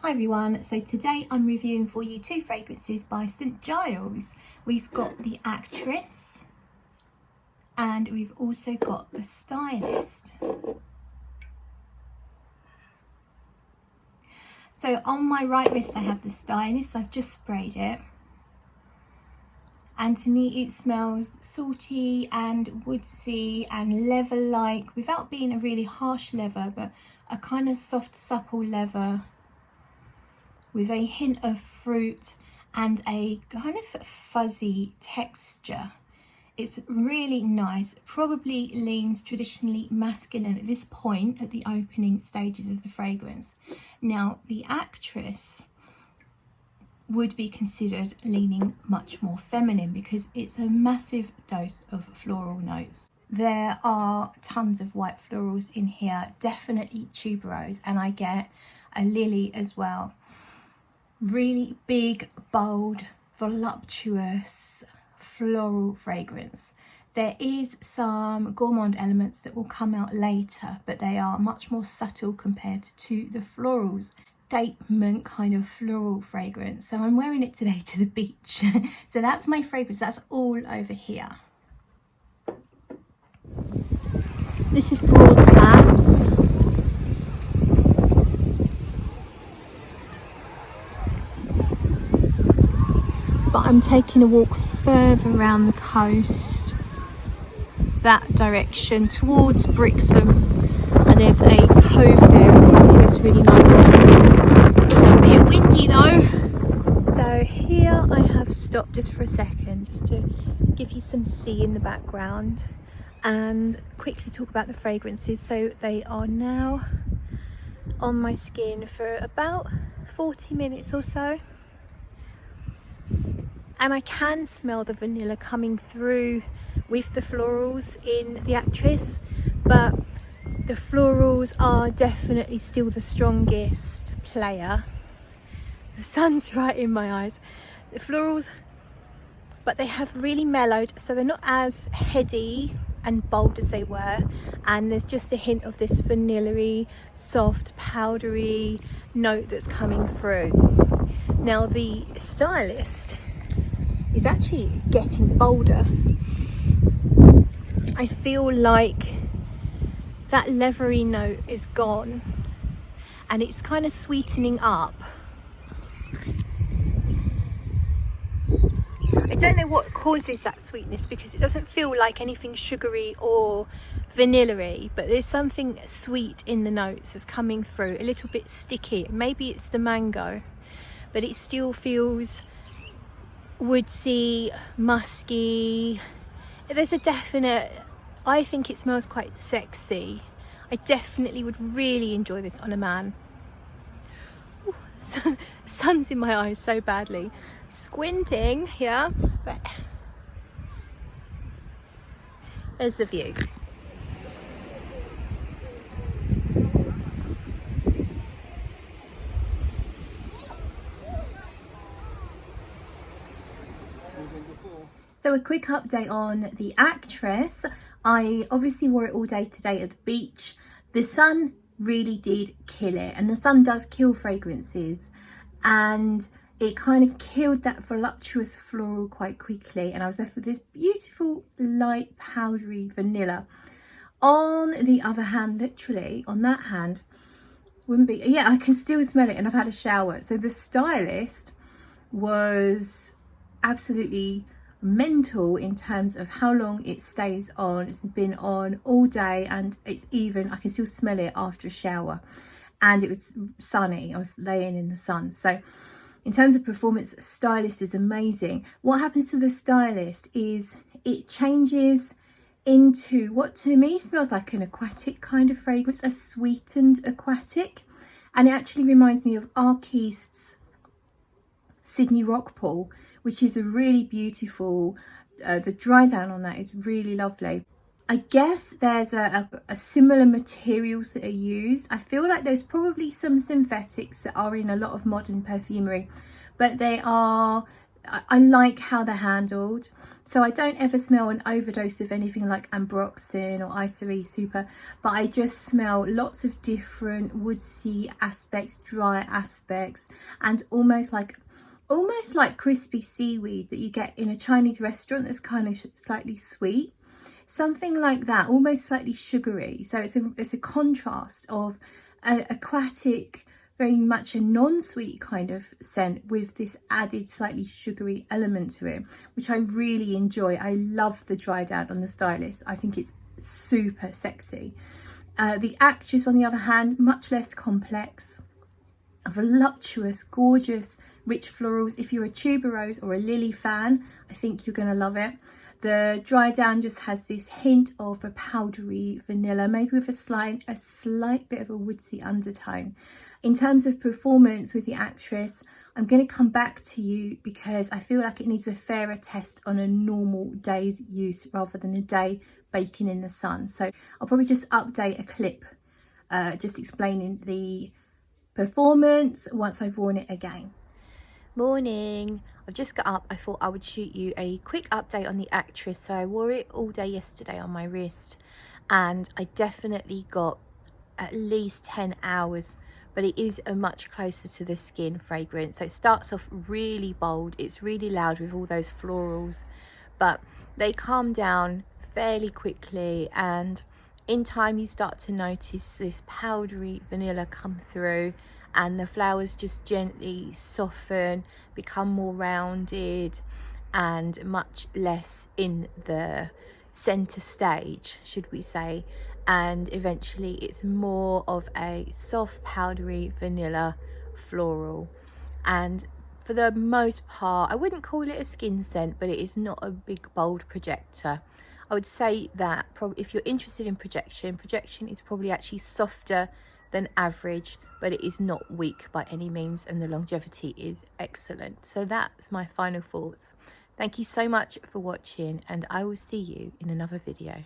Hi everyone, so today I'm reviewing for you two fragrances by St. Giles. We've got the Actress and we've also got the Stylist. So on my right wrist I have the Stylist. I've just sprayed it, and to me it smells salty and woodsy and leather-like without being a really harsh leather, but a kind of soft supple leather with a hint of fruit and a kind of fuzzy texture. It's really nice. It probably leans traditionally masculine at this point at the opening stages of the fragrance. Now the Actress would be considered leaning much more feminine because it's a massive dose of floral notes. There are tons of white florals in here, definitely tuberose, and I get a lily as well. Really big, bold, voluptuous floral fragrance. There is some gourmand elements that will come out later, but they are much more subtle compared to the florals. Statement kind of floral fragrance. So I'm wearing it today to the beach. So that's my fragrance. That's all over here. This is Broad Sands. But I'm taking a walk further around the coast, that direction towards Brixham, and there's a cove there. I think it's really nice. It's a bit windy though. So here I have stopped just for a second, just to give you some sea in the background and quickly talk about the fragrances. So they are now on my skin for about 40 minutes or so. And I can smell the vanilla coming through with the florals in the Actress, but the florals are definitely still the strongest player. The sun's right in my eyes. The florals, but they have really mellowed, so they're not as heady and bold as they were, and there's just a hint of this vanilla-y, soft, powdery note that's coming through. Now the Stylist is actually getting bolder. I feel like that leathery note is gone and it's kind of sweetening up. I don't know what causes that sweetness because it doesn't feel like anything sugary or vanilla-y, but there's something sweet in the notes that's coming through, a little bit sticky. Maybe it's the mango, but it still feels woodsy, musky. There's a definite, I think it smells quite sexy. I definitely would really enjoy this on a man. Ooh, sun's in my eyes so badly. Squinting here, but there's the view. So a quick update on the Actress. I obviously wore it all day today at the beach. The sun really did kill it, and the sun does kill fragrances, and it kind of killed that voluptuous floral quite quickly, and I was left with this beautiful light powdery vanilla. On the other hand, literally on that hand, wouldn't be, yeah, I can still smell it, and I've had a shower. So the Stylist was absolutely mental in terms of how long it stays on. It's been on all day, and it's even, I can still smell it after a shower, and it was sunny. I was laying in the sun. So in terms of performance, Stylist is amazing. What happens to the Stylist is it changes into what to me smells like an aquatic kind of fragrance, a sweetened aquatic, and it actually reminds me of Arquist's Sydney Rockpool, which is a really beautiful, the dry down on that is really lovely. I guess there's a similar materials that are used. I feel like there's probably some synthetics that are in a lot of modern perfumery, but they are I like how they're handled. So I don't ever smell an overdose of anything like Ambroxan or Isoe Super, but I just smell lots of different woodsy aspects, dry aspects, and almost like crispy seaweed that you get in a Chinese restaurant that's kind of slightly sweet. Something like that, almost slightly sugary. So it's a contrast of an aquatic, very much a non-sweet kind of scent with this added slightly sugary element to it, which I really enjoy. I love the dry down on the Stylist. I think it's super sexy. The Actress, on the other hand, much less complex, voluptuous, gorgeous, rich florals. If you're a tuberose or a lily fan, I think you're going to love it. The dry down just has this hint of a powdery vanilla, maybe with a slight bit of a woodsy undertone. In terms of performance with the Actress, I'm going to come back to you because I feel like it needs a fairer test on a normal day's use rather than a day baking in the sun. So I'll probably just update a clip just explaining the performance once I've worn it again. Morning, I've just got up. I thought I would shoot you a quick update on the Actress. So I wore it all day yesterday on my wrist and I definitely got at least 10 hours, but it is a much closer to the skin fragrance. So it starts off really bold, it's really loud with all those florals, but they calm down fairly quickly, and in time you start to notice this powdery vanilla come through and the flowers just gently soften, become more rounded and much less in the center stage, should we say, and eventually it's more of a soft powdery vanilla floral. And for the most part, I wouldn't call it a skin scent, but it is not a big bold projector. I would say that probably if you're interested in projection is probably actually softer than average, but it is not weak by any means, and the longevity is excellent. So that's my final thoughts. Thank you so much for watching, and I will see you in another video.